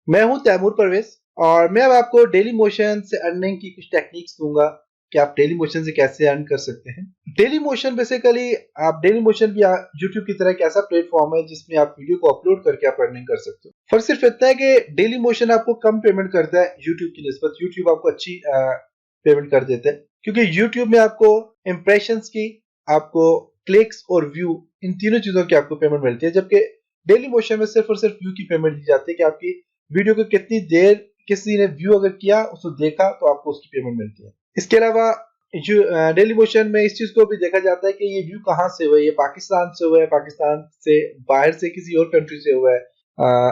मैं हूं तैमूर परवेज और मैं अब आपको डेली मोशन से अर्निंग की कुछ टेक्निक्स दूंगा कि आप डेली मोशन से कैसे अर्न कर सकते हैं। डेली मोशन बेसिकली आप डेली मोशन भी यूट्यूब की तरह एक ऐसा प्लेटफॉर्म है जिसमें आप वीडियो को अपलोड करके आप अर्निंग कर सकते हो। फर्क सिर्फ इतना है कि डेली मोशन आपको कम पेमेंट करता है यूट्यूब की निस्बत। यूट्यूब आपको अच्छी पेमेंट कर देते हैं क्योंकि यूट्यूब में आपको इम्प्रेशंस की, आपको क्लिक्स और व्यू, इन तीनों चीजों की आपको पेमेंट मिलती है, जबकि डेली मोशन में सिर्फ और सिर्फ व्यू की पेमेंट दी जाती है कि आपकी वीडियो को कितनी देर किसी ने व्यू अगर किया, उसको देखा, तो आपको उसकी पेमेंट मिलती है। इसके अलावा डेली मोशन में इस चीज को भी देखा जाता है कि ये व्यू कहाँ से हुआ है, ये पाकिस्तान से हुआ है, पाकिस्तान से बाहर से किसी और कंट्री से हुआ है,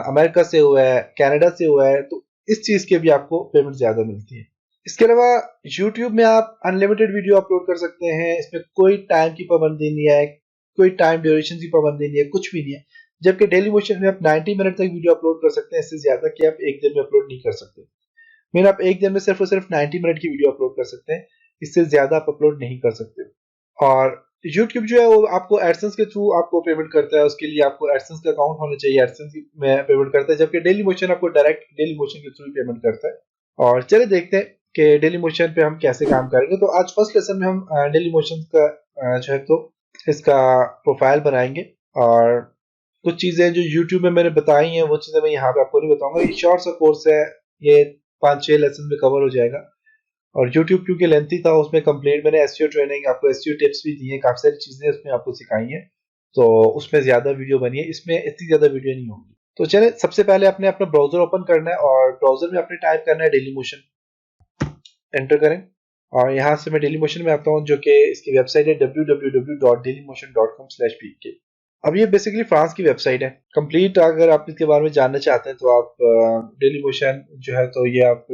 अमेरिका से हुआ है, कनाडा से हुआ है, तो इस चीज के भी आपको पेमेंट ज्यादा मिलती है। इसके अलावा यूट्यूब में आप अनलिमिटेड वीडियो अपलोड कर सकते हैं। इसमें कोई टाइम की पाबंदी नहीं है, कोई टाइम ड्यूरेशन की पाबंदी नहीं है, कुछ भी नहीं है। जबकि डेली मोशन में आप 90 मिनट तक वीडियो अपलोड कर सकते हैं, इससे ज्यादा कि आप एक दिन में अपलोड नहीं कर सकते। मीन आप एक दिन में सिर्फ और सिर्फ 90 मिनट की वीडियो अपलोड कर सकते हैं, इससे ज्यादा आप अपलोड नहीं कर सकते। और यूट्यूब जो है वो आपको एडसेंस के थ्रू आपको पेमेंट करता है, उसके लिए आपको एडसेंस का अकाउंट होना चाहिए, एडसेंस में पेमेंट करता है, जबकि डेली मोशन आपको डायरेक्ट डेली मोशन के थ्रू पेमेंट करता है। और चले देखते हैं कि डेली मोशन पे हम कैसे काम करेंगे। तो आज फर्स्ट लेसन में हम डेली मोशन का जो है तो इसका प्रोफाइल बनाएंगे, और कुछ चीजें जो YouTube में मैंने बताई हैं वो चीजें मैं यहाँ पे आपको नहीं बताऊंगा। ये शॉर्ट सा कोर्स है, ये 5-6 लेसन में कवर हो जाएगा। और YouTube क्योंकि लेंथी था, उसमें कंप्लीट मैंने एसईओ ट्रेनिंग, आपको एसईओ टिप्स भी दिए, काफी सारी चीजें उसमें आपको सिखाई हैं, तो उसमें ज्यादा वीडियो बनी है, इसमें इतनी ज्यादा वीडियो नहीं होगी। तो चले सबसे पहले आपने अपना ब्राउजर ओपन करना है और ब्राउजर में आपने टाइप करना है डेली मोशन, एंटर करें। और यहाँ से मैं डेली मोशन में आता हूँ, जो कि इसकी वेबसाइट है www.dailymotion.com/pk। अब ये बेसिकली फ्रांस की वेबसाइट है। कंप्लीट अगर आप इसके बारे में जानना चाहते हैं तो आप डेली मोशन जो है तो ये आप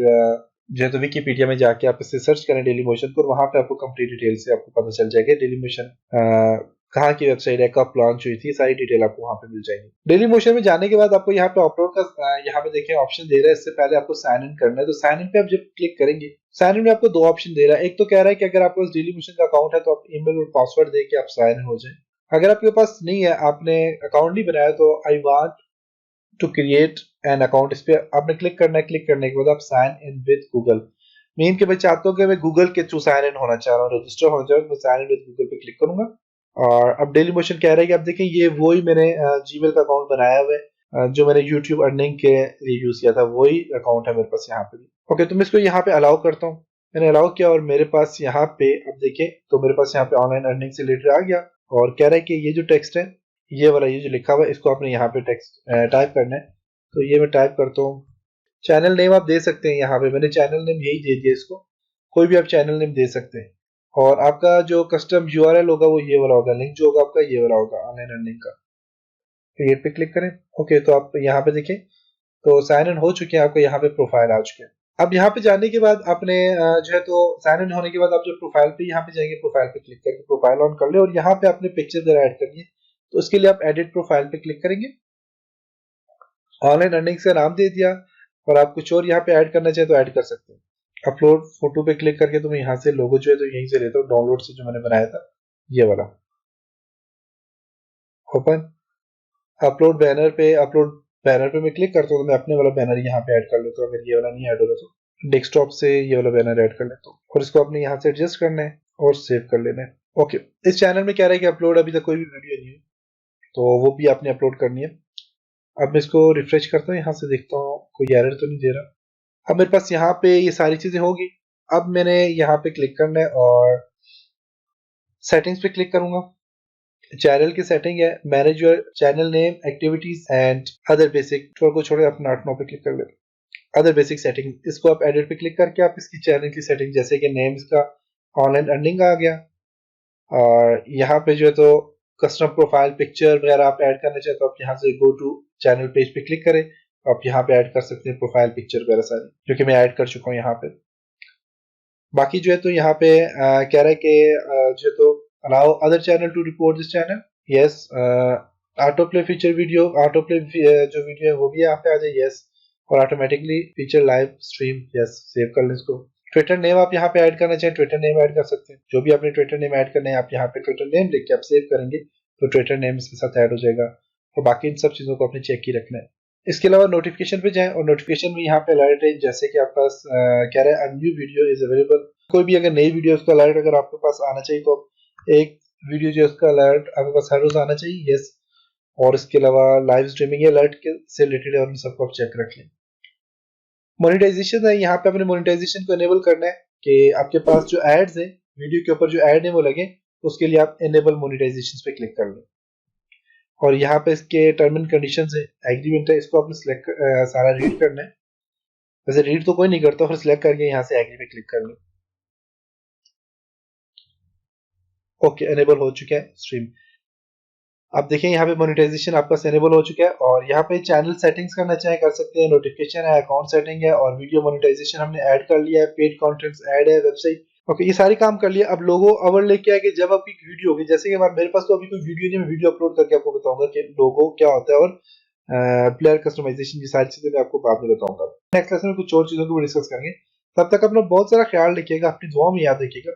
जो है तो विकीपीडिया में जाके आप इससे सर्च करें डेली मोशन को, और वहां पे आपको कंप्लीट डिटेल से आपको पता चल जाएगा डेली मोशन कहाँ की वेबसाइट है, कब लॉन्च हुई थी, सारी डिटेल आपको वहां पे मिल जाएगी। डेली मोशन में जाने के बाद आपको यहाँ पे अपलोड का यहाँ पे देखिए ऑप्शन दे रहा है। इससे पहले आपको साइन इन करना है, तो साइन इन पे आप जब क्लिक करेंगे, साइन इन में आपको दो ऑप्शन दे रहा है। एक तो कह रहा है कि अगर आपके पास डेली मोशन का अकाउंट है तो आप ईमेल और पासवर्ड दे के आप साइन इन हो जाए। अगर आपके पास नहीं है, आपने अकाउंट नहीं बनाया, तो I want to create an account, इस पे आपने क्लिक करना है। क्लिक करने के बाद आप sign in with Google, mean के मैं चाहता हूँ कि मैं गूगल के थ्रू साइन इन होना चाह रहा हूँ, रजिस्टर होना चाह रहा हूँ, मैं साइन इन विद गूगल पे क्लिक करूंगा। और अब डेली मोशन कह रहा है कि आप देखें ये वही मैंने जीमेल का अकाउंट बनाया हुआ है जो मैंने यूट्यूब अर्निंग के लिए यूज किया था, वही अकाउंट है मेरे पास यहाँ पे भी। ओके, तो मैं इसको यहाँ पे अलाउ करता हूँ। मैंने अलाउ किया और मेरे पास यहाँ पे अब देखें तो मेरे पास यहाँ पे ऑनलाइन अर्निंग से रिलेटेड आ गया, और कह रहा है कि ये जो टेक्स्ट है, ये वाला ये जो लिखा हुआ है, इसको आपने यहाँ पे टेक्स्ट टाइप करना है। तो ये मैं टाइप करता हूँ। चैनल नेम आप दे सकते हैं, यहाँ पे मैंने चैनल नेम यही दे दिया इसको, कोई भी आप चैनल नेम दे सकते हैं। और आपका जो कस्टम यूआरएल होगा वो ये वाला होगा, लिंक जो होगा आपका ये वाला होगा ऑनलाइन अर्निंग का। क्रिएट पे क्लिक करें। ओके, तो आप यहाँ पे देखें तो साइन इन हो चुके हैं, आपको यहाँ पे प्रोफाइल आ चुके हैं। अब यहाँ पे जाने के बाद आपने जो है तो साइन इन होने के बाद आप जो प्रोफाइल पे यहाँ पे जाएंगे, प्रोफाइल पे क्लिक करके प्रोफाइल ऑन कर ले, और यहाँ पे आपने पिक्चर वगैरह ऐड करनी है। तो उसके लिए आप एडिट प्रोफाइल पे क्लिक करेंगे। ऑनलाइन अर्निंग का नाम दे दिया, और आप कुछ और यहाँ पे ऐड करना चाहे तो ऐड कर सकते हैं। अपलोड फोटो पे क्लिक करके तो मैं यहाँ से लोगो जो है तो यहीं से लेता हूँ, डाउनलोड से जो मैंने बनाया था ये वाला। ओपन, अपलोड बैनर पे मैं क्लिक करता हूँ, तो मैं अपने वाला बैनर यहाँ पे ऐड कर लेता हूँ। अगर ये वाला नहीं ऐड हो रहा तो डेस्कटॉप से ये वाला बैनर ऐड कर लेता हूँ, और इसको अपने यहाँ से एडजस्ट करना है और सेव कर लेना है। ओके, इस चैनल में कह रहा है कि अपलोड अभी तक कोई भी वीडियो नहीं है, तो वो भी आपने अपलोड करनी है। अब मैं इसको रिफ्रेश करता हूँ, यहाँ से देखता हूँ कोई एरर तो नहीं दे रहा। अब मेरे पास यहाँ पे ये सारी चीजें होगी। अब मैंने यहाँ पे क्लिक करना है और सेटिंग्स पे क्लिक करूंगा। चैनल की सेटिंग है manage your channel name, activities and other basic, को छोड़ अपना 8-9 पे क्लिक कर लेते। अदर बेसिक सेटिंग, इसको आप एडिट पे क्लिक करके आप इसकी चैनल की सेटिंग, जैसे कि नेम इसका ऑनलाइन अर्निंग आ गया, और यहाँ पे जो है तो कस्टम प्रोफाइल पिक्चर वगैरह आप ऐड करना चाहते हो, आप यहाँ से गो टू चैनल पेज पे क्लिक करें, आप यहाँ पे ऐड कर सकते हैं प्रोफाइल पिक्चर वगैरह सारी, जो कि मैं ऐड कर चुका हूँ यहाँ पे। बाकी जो है तो यहाँ पे कह रहा है कि जो है तो allow other channel to report this channel, yes. Auto play feature video, auto play जो वीडियो है वो भी यहाँ पे आ जाए, यस। और automatically feature live stream, yes. Save कर लें इसको। ट्विटर नेम आप यहाँ पे ऐड करना चाहें, ट्विटर नेम ऐड कर सकते हैं। जो भी आपने ट्विटर नेम ऐड करना है, आप यहाँ पे ट्विटर नेम लिख के आप सेव करेंगे तो ट्विटर नेम इसके साथ ऐड हो जाएगा। और बाकी इन सब चीजों को आपने चेक ही रखना है। इसके अलावा नोटिफिकेशन पे जाएं और नोटिफिकेशन में यहाँ पे अलर्ट है, जैसे कि आपके पास कह रहा है न्यू वीडियो इज अवेलेबल। कोई भी अगर नई वीडियो उसका अलर्ट अगर आपके पास आना चाहिए तो एक वीडियो जो उसका अलर्ट आपके पास हर रोज आना चाहिए, यस। और इसके अलावा लाइव स्ट्रीमिंग अलर्ट के से रिलेटेड और इन सबको आप चेक रख लें। मोनेटाइजेशन है, यहाँ पे अपने मोनेटाइजेशन को एनेबल करना है कि आपके पास जो एड्स है वीडियो के ऊपर जो एड है वो लगे, तो उसके लिए आप एनेबल मोनेटाइजेशन पे क्लिक कर लें। और यहाँ पे इसके टर्म एंड कंडीशंस है, एग्रीमेंट है, इसको आपने सिलेक्ट सारा रीड करना है। वैसे रीड तो कोई नहीं करता, फिर सिलेक्ट करके यहाँ से एग्री पे क्लिक कर लें। ओके, एनेबल हो चुका है स्ट्रीम। आप देखें यहाँ पे मोनेटाइजेशन आपका एनेबल हो चुका है, और यहाँ पे चैनल सेटिंग्स करना चाहे कर सकते हैं, नोटिफिकेशन है, अकाउंट सेटिंग है, और वीडियो मोनेटाइजेशन हमने ऐड कर लिया है, पेड कंटेंट्स ऐड है, वेबसाइट। ओके, ये सारे काम कर लिया। अब लोगो अवर लेके आए कि जब आपकी वीडियो होगी, जैसे कि मेरे पास तो अभी कोई वीडियो नहीं, मैं वीडियो अपलोड करके आपको बताऊंगा कि लोगो क्या होता है और प्लेयर कस्टमाइजेशन की सारी चीजें मैं आपको बाद में बताऊंगा। नेक्स्ट लेसन में कुछ और चीजों को भी डिस्कस करेंगे। तब तक अपना बहुत सारा ख्याल रखिएगा, अपनी दुआ में याद रखिएगा।